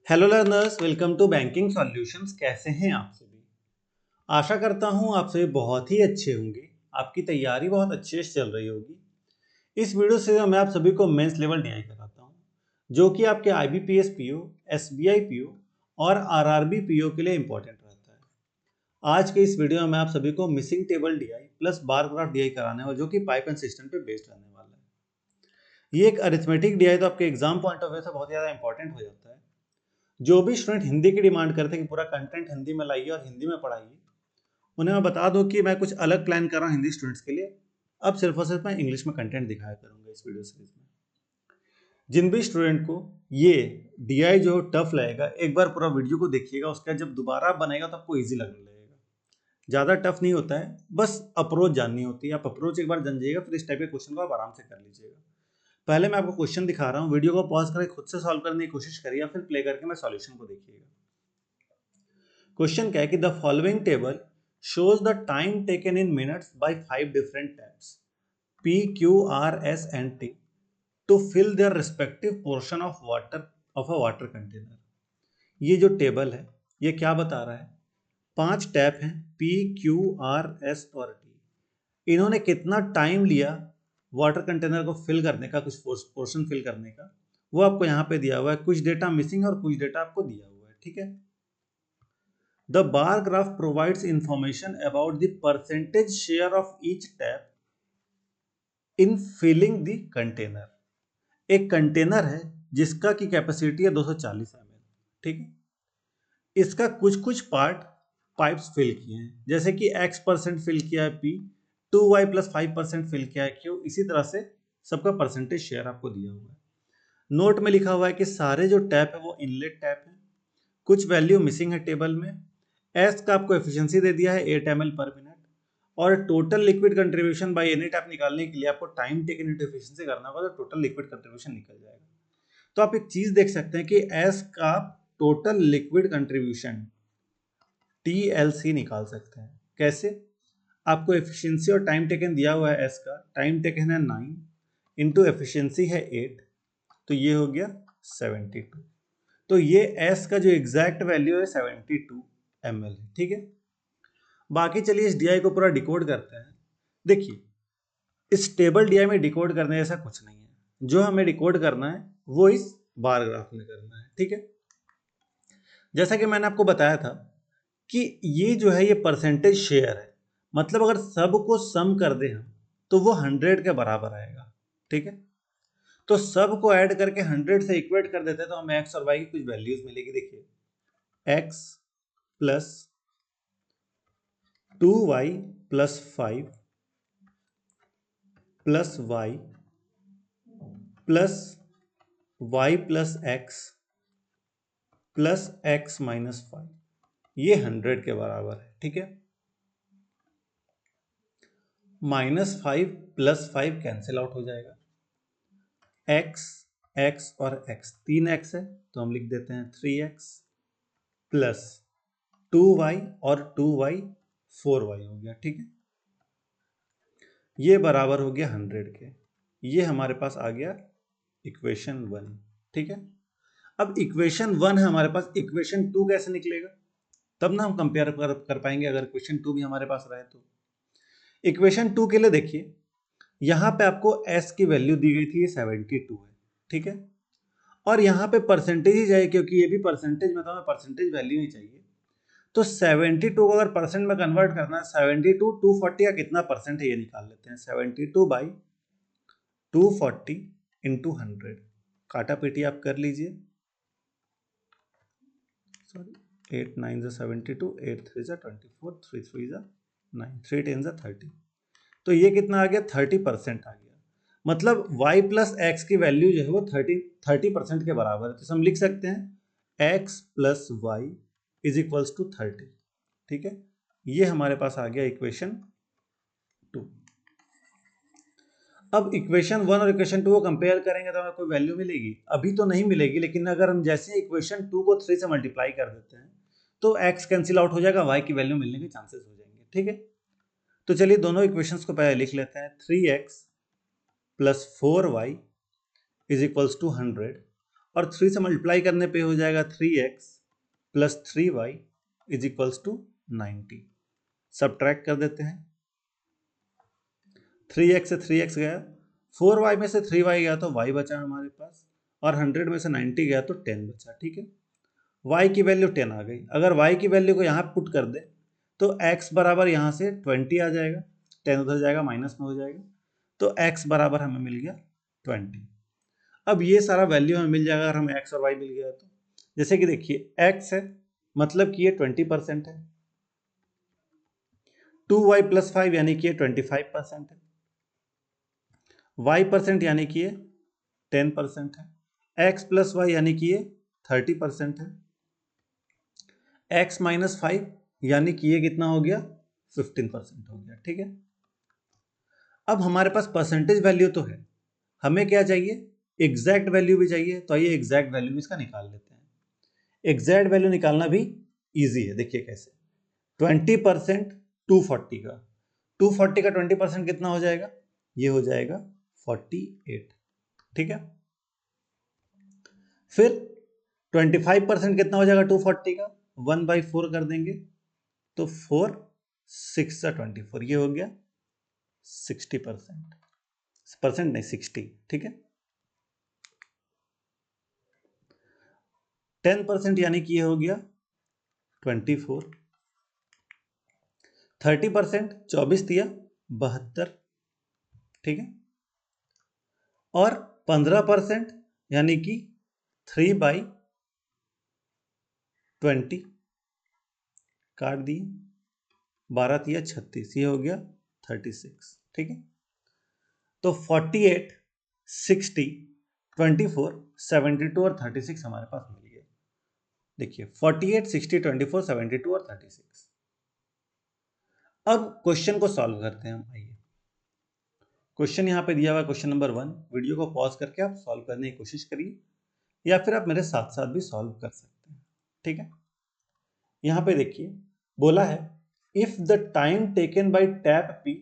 Hello learners, welcome to banking solutions. कैसे हैं आप सभी? आशा करता हूं आप सभी बहुत ही अच्छे होंगे। आपकी तैयारी बहुत अच्छे से चल रही होगी। इस वीडियो से मैं आप सभी को मेंस लेवल डीआई कराता हूं, जो कि आपके आईबीपीएस पीओ, एसबीआई पीओ और आरआरबी पीओ के लिए इंपॉर्टेंट रहता है। आज के इस वीडियो में मैं आप सभी को missing table DI plus bar graph DI कराने वाला, जो कि पाइप एंड सिस्टम पे बेस्ड रहने वाला है। ये एक अरिथमेटिक डीआई तो आपके एग्जाम पॉइंट ऑफ व्यू से बहुत ज़्यादा इंपॉर्टेंट हो जाता है। जो भी स्टूडेंट हिंदी की डिमांड करते हैं कि पूरा कंटेंट हिंदी में लाइए और हिंदी में पढ़ाइए, उन्हें मैं बता दूं कि मैं कुछ अलग प्लान कर रहा हूं हिंदी स्टूडेंट्स के लिए। अब सिर्फ और सिर्फ मैं इंग्लिश में कंटेंट दिखाया करूंगा इस वीडियो सीरीज में। जिन भी स्टूडेंट को ये डीआई जो टफ लगेगा, एक बार पूरा वीडियो को देखिएगा, उसके बाद जब दोबारा बनेगा तो आपको ईजी लगने लगेगा। ज़्यादा टफ नहीं होता है, बस अप्रोच जाननी होती है। आप अप्रोच एक बार जान जाइएगा, फिर इस टाइप के क्वेश्चन को आप आराम से कर लीजिएगा। पहले मैं आपको क्वेश्चन दिखा रहा हूँ, वीडियो को पॉज करके खुद से सॉल्व करने की कोशिश करिए, फिर प्ले करके मैं सॉल्यूशन को देखिएगा। क्वेश्चन क्या है कि the following table shows the time taken in minutes bye 5 different taps P, Q, R, S and T to fill their respective portion of water of a water container। ये जो table है, ये क्या बता रहा है? 5 टैप हैं, P, Q, R, S और T। इन्होंने कितना टाइम लिया वाटर कंटेनर को फिल करने का, कुछ पोर्शन फिल करने का, वो आपको यहाँ पे दिया हुआ है। कुछ डेटा मिसिंग और कुछ डेटा आपको दिया हुआ है, ठीक है। The bar graph provides information about the percentage share of each tap in filling the container। एक कंटेनर है जिसका की कैपेसिटी है 240 ml, ठीक है। इसका कुछ कुछ पार्ट पाइप्स फिल किए हैं, जैसे कि x% फिल किया है P, 2y + 5% फिल किया है Q। इसी तरह से सबका परसेंटेज शेयर आपको दिया हुआ है। नोट में लिखा हुआ है कि सारे जो टैप है वो इनलेट टैप है। कुछ वैल्यू मिसिंग है टेबल में। एस का आपको एफिशिएंसी दे दिया है 8 ml पर मिनट, और total liquid contribution by any tap निकालने के लिए आपको टाइम टेकन इनटू एफिशिएंसी करना होगा, तो टोटल लिक्विड कंट्रीब्यूशन निकल जाएगा। तो आप एक चीज देख सकते हैं कि एस का टोटल लिक्विड कंट्रीब्यूशन TLC निकाल सकते हैं। कैसे? आपको एफिशिएंसी और टाइम टेकन दिया हुआ है। एस का टाइम टेकन है 9 इंटू एफिशिएंसी है 8, तो ये हो गया 72। तो ये एस का जो एग्जैक्ट वैल्यू है 72 ml है, ठीक है। बाकी चलिए इस डीआई को पूरा डिकोड करते हैं। देखिए, इस टेबल डीआई में डिकोड करने जैसा कुछ नहीं है। जो हमें डिकोड करना है वो इस बार ग्राफ में करना है, ठीक है। जैसा कि मैंने आपको बताया था कि ये जो है ये परसेंटेज शेयर है, मतलब अगर सबको सम कर दें हम तो वो 100 के बराबर आएगा, ठीक है। तो सबको ऐड करके 100 से इक्वेट कर देते हैं तो हमें एक्स और वाई की कुछ वैल्यूज मिलेगी। देखिए, x plus 2y plus 5 plus Y plus y plus X plus X minus 5, ये 100 के बराबर है, ठीक है। -5 प्लस 5 कैंसिल आउट हो जाएगा। x, x और x, 3x है तो हम लिख देते हैं 3x प्लस 2y और 2y 4y हो गया, ठीक है। ये बराबर हो गया 100 के। ये हमारे पास आ गया इक्वेशन 1, ठीक है। अब इक्वेशन 1 है हमारे पास, इक्वेशन 2 कैसे निकलेगा? तब ना हम कंपेयर कर पाएंगे अगर इक्वेशन 2 भी हमारे पास रहे तो। इक्वेशन 2 के लिए देखिए, यहां पे आपको s की वैल्यू दी गई थी, ये 72 है, ठीक है। और यहाँ पे परसेंटेज ही चाहिए, क्योंकि ये भी परसेंटेज में, तो हमें परसेंटेज वैल्यू ही चाहिए। तो 72 को अगर परसेंट में कन्वर्ट करना है, 72 240 का कितना परसेंट है ये निकाल लेते हैं। 72 बाई 240 इंटू 100, काटा पीटी आप कर लीजिए। सॉरी, 8 9 ज़ा 72, 8 3 ज़ा 24, 3 3 ज़ा 9, 3 10 ज़ा 30। तो ये कितना आ गया? 30% आ गया। मतलब y प्लस एक्स की वैल्यू जो है वो 30% के बराबर है। तो हम लिख सकते हैं x plus Y is equals to 30, ठीक है। ये हमारे पास आ गया इक्वेशन 2। अब इक्वेशन 1 और इक्वेशन 2 को कंपेयर करेंगे तो हमें कोई वैल्यू मिलेगी? अभी तो नहीं मिलेगी, लेकिन अगर हम जैसे इक्वेशन 2 को 3 से मल्टीप्लाई कर देते हैं तो x कैंसिल आउट हो जाएगा, y की वैल्यू मिलने के चांसेस हो जाएंगे, ठीक है। तो चलिए दोनों इक्वेशंस को पहले लिख लेते हैं। 3x plus 4y is equals to 100, और 3 से मल्टीप्लाई करने पे हो जाएगा 3x plus 3y is equals to 90। Subtract कर देते हैं, 3x से 3x गया, 4y में से 3y गया तो y बचा हमारे पास, और 100 में से 90 गया तो 10 बचा। ठीक है, y की वैल्यू 10 आ गई। अगर y की वैल्यू को यहाँ पुट कर दे तो x बराबर यहाँ से 20 आ जाएगा, 10 उधर जाएगा माइनस में हो जाएगा, तो x बराबर हमें मिल गया 20। अब ये सारा वैल्यू हमें मिल जाएगा अगर हमें x और y मिल गया तो। जैसे कि देखिए x है, मतलब कि ये 20% है, 2y प्लस 5 यानी कि ये 25% है, y% यानी कि ये 10% है, x प्लस वाई यानी कि ये 30% है, x माइनस 5 यानी कि ये कितना हो गया, 15% हो गया। ठीक है, अब हमारे पास परसेंटेज वैल्यू तो है, हमें क्या चाहिए, एग्जैक्ट वैल्यू भी चाहिए। तो आइए एग्जैक्ट वैल्यू इसका निकाल लेते हैं। एग्जैक्ट वैल्यू निकालना भी इजी है, देखिए कैसे। 20% 240 का, 240 का 20% कितना हो जाएगा, ये हो जाएगा 48। ठीक है, फिर 25% कितना हो जाएगा 240 का, 1/4 कर देंगे तो 4 6 सा 24, ये हो गया 60%, परसेंट नहीं 60। ठीक है, 10% यानी कि ये हो गया 24, 30% 24 दिया 72। ठीक है, और 15% यानी कि 3/20 काट दिए, 12 दिया 36, ये हो गया 36। ठीक है, तो 48 60 24 72 और 36 हमारे पास मिल गया। देखिए 48 60 24 72 और 36। अब क्वेश्चन को सॉल्व करते हैं हम। आइए, क्वेश्चन यहाँ पे दिया हुआ है, क्वेश्चन नंबर 1। वीडियो को पॉज करके आप सॉल्व करने की कोशिश करिए, या फिर आप मेरे साथ साथ भी सॉल्व कर सकते हैं। ठीक है, यहाँ पे देखिए बोला है, if the time taken by tap P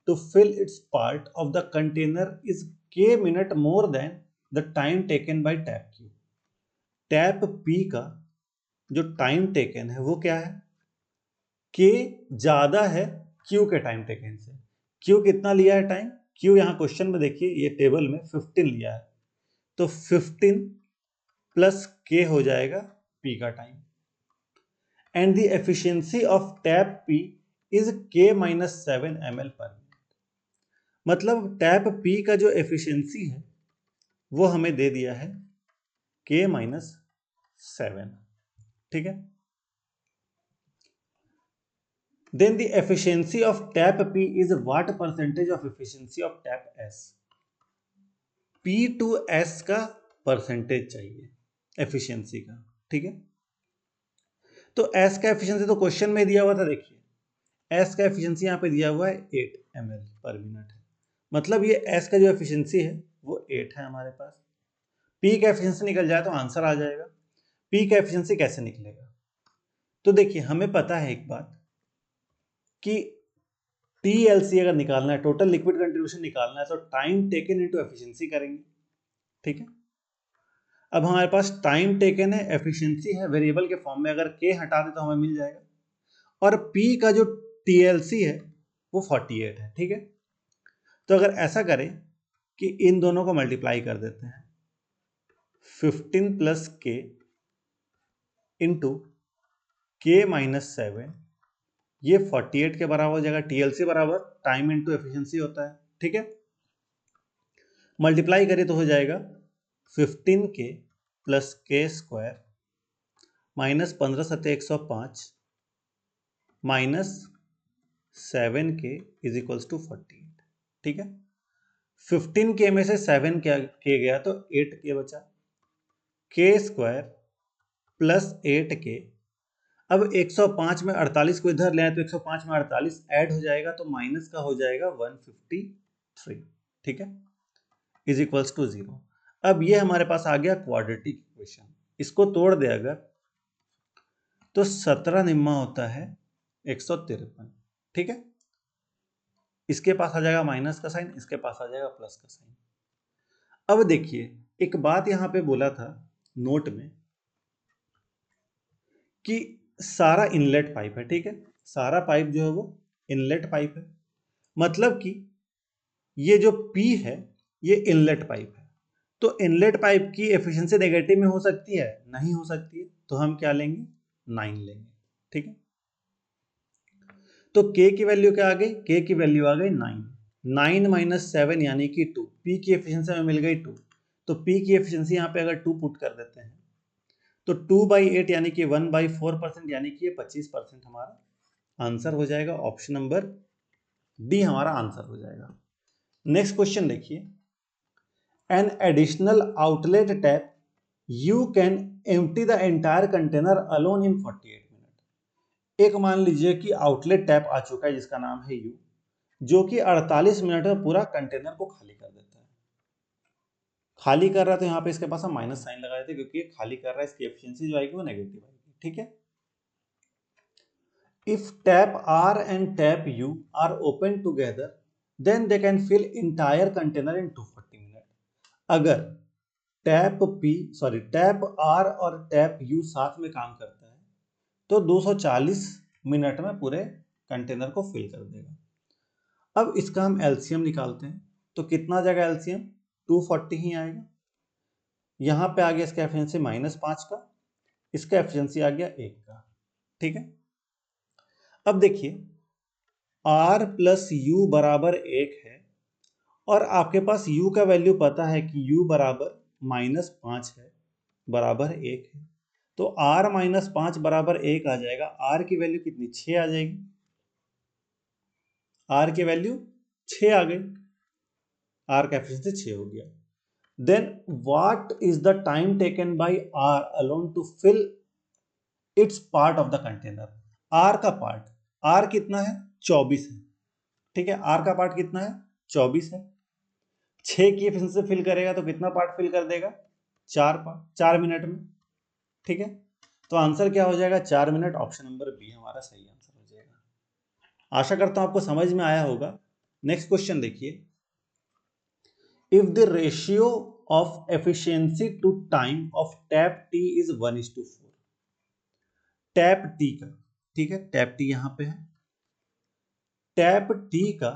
to fill its part of the container is k minute more than the time taken by tap Q. Tap P का जो टाइम टेकन है वो क्या है, k ज्यादा है q के time taken से। q कितना लिया है टाइम, q यहाँ क्वेश्चन में देखिए ये टेबल में 15 लिया है, तो 15 प्लस k हो जाएगा p का time, and the efficiency of tap p is k minus 7 ml पर मिनट। मतलब टैप p का जो एफिशिएंसी है वो हमें दे दिया है k माइनस 7। ठीक है, then the efficiency of tap P is what percentage of efficiency of tap S। P to S का परसेंटेज चाहिए एफिशिएंसी का। ठीक है, तो S का एफिशिएंसी तो क्वेश्चन में दिया हुआ था, देखिए S का एफिशिएंसी यहाँ पे दिया हुआ है 8 ml पर मिनट है, मतलब ये S का जो एफिशिएंसी है वो 8 है हमारे पास। P का एफिशिएंसी निकल जाए तो आंसर आ जाएगा। P का एफिशिएंसी कैसे निकलेगा, तो देखिए हमें पता है एक बात कि TLC अगर निकालना है, टोटल लिक्विड कंट्रीब्यूशन निकालना है, तो टाइम टेकन इनटू एफिशिएंसी करेंगे। ठीक है, अब हमारे पास टाइम टेकन है, एफिशिएंसी है, वेरिएबल के फॉर्म में अगर k हटा दे तो हमें मिल जाएगा, और p का जो TLC है वो 48 है। ठीक है, तो अगर ऐसा करें कि इन दोनों को मल्टीप्लाई कर देते हैं, 15 plus k into k minus 7, ये 48 के बराबर हो जाएगा। TLC बराबर टाइम इंटू एफिशिएंसी होता है। ठीक है, मल्टीप्लाई करें तो हो जाएगा 15k plus k square minus 15 सत्ते 105 minus 7k is equals to 48। ठीक है, 15k में से 7 k गया तो 8k बचा, k स्क्वायर प्लस 8k। अब 105 में 48 को इधर ले आए तो 105 में 48 ऐड हो जाएगा तो माइनस का हो जाएगा 153। ठीक है, इज इक्वल्स टू 0। अब ये हमारे पास आ गया क्वाड्रेटिक इक्वेशन। इसको तोड़ दे अगर तो 17 निम्मा होता है 153। ठीक है, इसके पास आ जाएगा माइनस का साइन, इसके पास आ जाएगा प्लस का साइन। अब देखिए एक बात यहां पे बोला था, नोट में कि सारा इनलेट पाइप है, ठीक है, सारा पाइप जो है वो इनलेट पाइप है, मतलब कि ये जो P है ये इनलेट पाइप है। तो इनलेट पाइप की एफिशिएंसी नेगेटिव में हो सकती है? नहीं हो सकती है, तो हम क्या लेंगे? 9 लेंगे, ठीक है। तो K की वैल्यू क्या आ गई? K की वैल्यू आ गई 9। 9 माइनस 7 यानी कि 2। P की एफिशिएंसी हमें मिल गई 2, तो P की एफिशिएंसी यहाँ पे अगर 2 पुट कर देते हैं तो 2/8 यानी कि 1/4% यानी कि ये 25% हमारा आंसर हो जाएगा। ऑप्शन नंबर डी हमारा आंसर हो जाएगा। नेक्स्ट क्वेश्चन देखिए, an additional outlet tap you can empty the entire container alone in 48 minute. एक मान लीजिए कि आउटलेट टैप आ चुका है जिसका नाम है यू, जो कि 48 मिनट में पूरा कंटेनर को खाली कर देता है। खाली कर रहा है तो यहाँ पे इसके पास हम माइनस साइन लगा देते क्योंकि ये खाली कर रहा है, इसकी एफिशिएंसी जो आएगी वो नेगेटिव आएगी, ठीक है। If tap R and tap U are open together, then they can fill entire container in 240 minutes. अगर टैप R और टैप U साथ में काम करता है तो 240 मिनट में पूरे कंटेनर को फिल कर देगा। अब इसका हम एलसीएम निकालते हैं, तो कितना आ जाएगा एलसीएम? 240 ही आएगा। यहाँ पे आ गया इसका एफिशिएंसी -5 का, इसका एफिशिएंसी आ गया 1 का, ठीक है। अब देखिए R प्लस यू बराबर 1 है और आपके पास u का वैल्यू पता है कि u बराबर -5 है, बराबर 1 है, तो r -5 बराबर 1 आ जाएगा। r की वैल्यू कितनी? 6 आ जाएगी। r की वैल्यू 6 आ गई, r का एफिशिएंसी 6 हो गया। Then what is the time taken by r alone to fill its part of the container? r का पार्ट, r कितना है? 24 है, ठीक है। r का पार्ट कितना है? 24 है। 6 की एफिशिएंसी फिल करेगा तो कितना पार्ट फिल कर देगा? 4 पार्ट, 4 मिनट में, ठीक है। तो आंसर क्या हो जाएगा? 4 मिनट। ऑप्शन नंबर बी हमारा सही आंसर हो जाएगा। आशा करता हूं आपको समझ में आया होगा। नेक्स्ट क्वेश्चन देखिए, if the ratio of efficiency to time of tap T is 1:4, tap T का, ठीक है, टैप टी यहां पे है, टैप टी का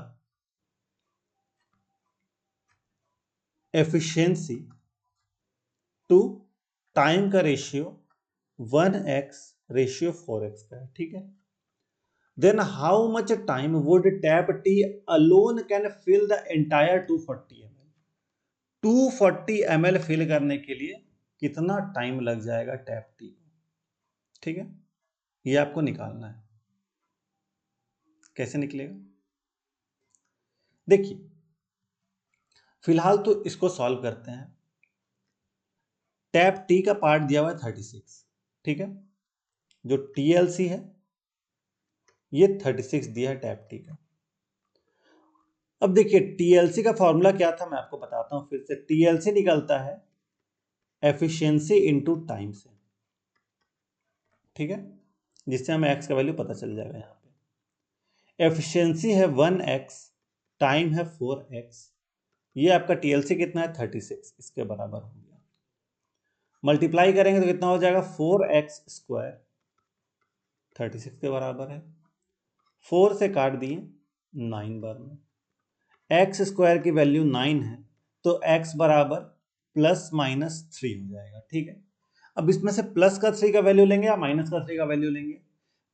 एफिशिएंसी टू टाइम का रेशियो 1x रेशियो 4x का है, ठीक है। Then how much time would tap T alone can fill the entire 240 ml? 240 ml fill करने के लिए कितना टाइम लग जाएगा टैप टी को, ठीक है, ये आपको निकालना है। कैसे निकलेगा? देखिए फिलहाल तो इसको सॉल्व करते हैं। टैप टी का पार्ट दिया हुआ है 36, ठीक है, जो टीएलसी है ये 36 दिया है टैप टी का। अब देखिए टीएलसी का फॉर्मूला क्या था मैं आपको बताता हूं फिर से। टीएलसी निकलता है एफिशिएंसी इनटू टाइम से, ठीक है, जिससे हमें एक्स का वैल्यू पता चल जाएगा। यहाँ पे एफिशिएंसी है 1x, टाइम है 4x, ये आपका टीएलसी कितना है? 36, इसके बराबर हो गया। मल्टीप्लाई करेंगे तो कितना हो जाएगा? 4x² 36 के बराबर है। 4 से काट दिए 9 बार में, x² की वैल्यू 9 है तो x बराबर ±3 हो जाएगा, ठीक है। अब इसमें से प्लस का 3 का वैल्यू लेंगे या माइनस का 3 का वैल्यू लेंगे?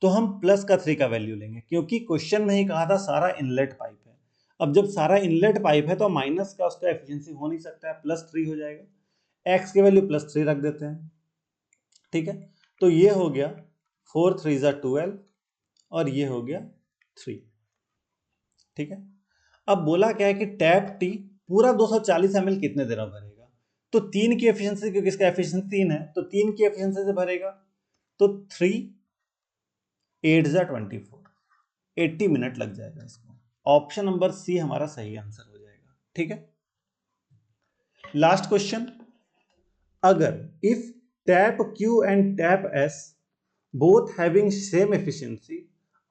तो हम प्लस का 3 का वैल्यू लेंगे क्योंकि क्वेश्चन में ही कहा था सारा इनलेट पाइप है। अब जब सारा इनलेट पाइप है तो माइनस का उसका एफिशिएंसी हो नहीं सकता है, +3 हो जाएगा। x की वैल्यू +3 रख देते हैं, ठीक है। तो ये हो गया 4 3 12 और ये हो गया 3, ठीक है। अब बोला क्या है कि टैप टी पूरा 240 ml कितने देर में भरेगा? तो 3 की एफिशिएंसी, क्योंकि इसका एफिशिएंसी 3 है तो 3 की एफिशिएंसी से भरेगा, तो 3 8 24, 80 मिनट लग जाएगा इसको। ऑप्शन नंबर सी हमारा सही आंसर हो जाएगा, ठीक है। लास्ट क्वेश्चन, अगर if tap Q and tap S both having same efficiency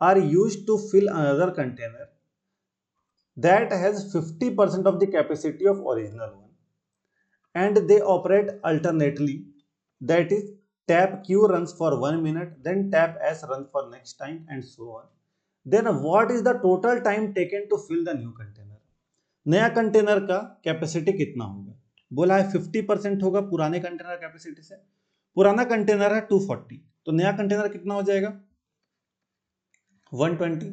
are used to fill another container that has 50% of the capacity of original one and they operate alternately, that is tap Q runs for 1 minute, then tap S runs for next time and so on. Then what is the total time taken to fill the new container? नया container का capacity कितना होगा? बोला है 50% होगा पुराने container capacity से। पुराना कंटेनर है 240, तो नया कंटेनर कितना हो जाएगा? 120।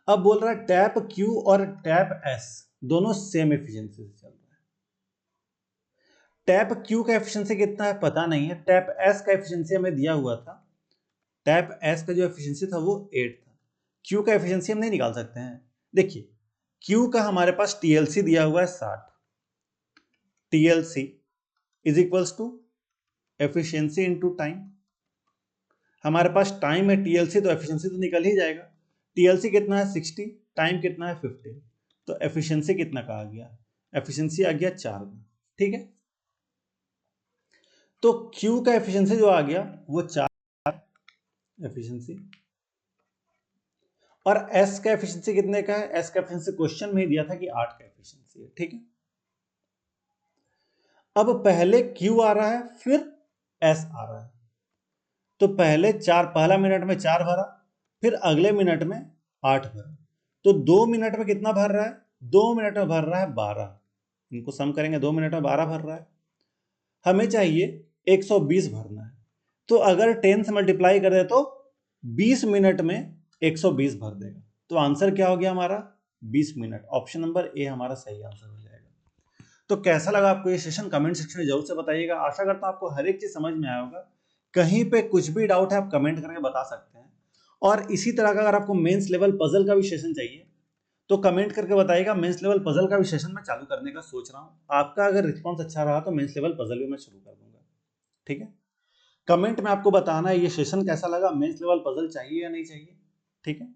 अब बोल रहा है टैप Q और टैप S दोनों सेम एफिशिएंसी से चल रहा है। टैप Q का एफिशिएंसी कितना है पता नहीं है, टैप S का एफिशिएंसी हमें दिया हुआ था, टैप S का जो एफिशिएंसी था वो 8 था। Q का एफिशिएंसी हम नहीं निकाल सकते हैं। देखिए Q का हमारे पास TLC दिया हुआ है 60, TLC is equals to efficiency into time. हमारे पास टाइम है TLC, तो एफिशिएंसी तो निकल ही जाएगा। TLC कितना है 60, टाइम कितना है 15, तो एफिशिएंसी कितना का आ गया? एफिशिएंसी आ गया 4 का। ठीक है, तो Q का एफिशिएंसी जो आ गया वो 4 एफिशिएंसी, और S का एफिशिएंसी कितने का है? S का एफिशिएंसी क्वेश्चन में ही दिया था कि 8 का एफिशिएंसी है। ठीक है, अब पहले Q आ रहा है फिर S आ रहा है, तो पहले पहला मिनट में 4 भरा, फिर अगले मिनट में 8 भरा, तो 2 मिनट में कितना भर रहा है? 2 मिनट में भर रहा है 12। इनको सम करेंगे, 2 मिनट में 12 भर रहा है। हमें चाहिए 120 भरना है, तो अगर 10 से मल्टीप्लाई कर दे तो 20 मिनट में 120 भर देगा। तो आंसर क्या हो गया हमारा? 20 मिनट। ऑप्शन नंबर ए हमारा सही आंसर हो जाएगा। तो कैसा लगा आपको ये सेशन? कमेंट सेक्शन में जरूर से बताइएगा। आशा करता हूं आपको हर एक चीज समझ में आया होगा। कहीं पे कुछ भी डाउट है आप कमेंट करके बता सकते हैं, और इसी तरह का अगर आपको मेंस लेवल पजल का भी सेशन चाहिए तो कमेंट करके बताइएगा। मेंस लेवल पजल का भी सेशन मैं चालू करने का सोच रहा हूँ। आपका अगर रिस्पॉन्स अच्छा रहा तो मेंस लेवल पजल भी मैं शुरू कर दूंगा। ठीक है, कमेंट में आपको बताना है ये सेशन कैसा लगा, मेंस लेवल पजल चाहिए या नहीं चाहिए। ठीक है,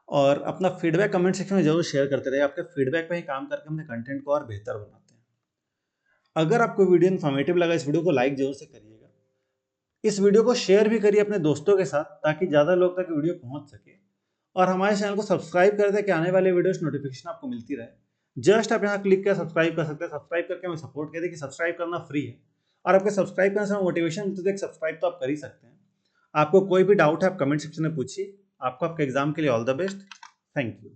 और अपना फीडबैक कमेंट सेक्शन में जरूर शेयर करते रहिए। आपके फीडबैक पे ही काम करके हमने कंटेंट को और बेहतर बनाते हैं। अगर आपको वीडियो इन्फॉर्मेटिव लगा, इस वीडियो को लाइक जरूर से करिएगा। इस वीडियो को शेयर भी करिए अपने दोस्तों के साथ, ताकि ज़्यादा लोग तक वीडियो पहुंच सके। और हमारे चैनल को सब्सक्राइब कर दें कि आने वाले वीडियोस नोटिफिकेशन आपको मिलती रहे। जस्ट आप यहाँ क्लिक कर सब्सक्राइब कर सकते हैं। सब्सक्राइब करके हमें सपोर्ट करें कि सब्सक्राइब करना फ्री है, और आपके सब्सक्राइब करने से मोटिवेशन मिलती है। सब्सक्राइब तो आप कर ही सकते हैं। आपको कोई भी डाउट है आप कमेंट सेक्शन में पूछिए। आपको आपके एग्जाम के लिए all the best. Thank you.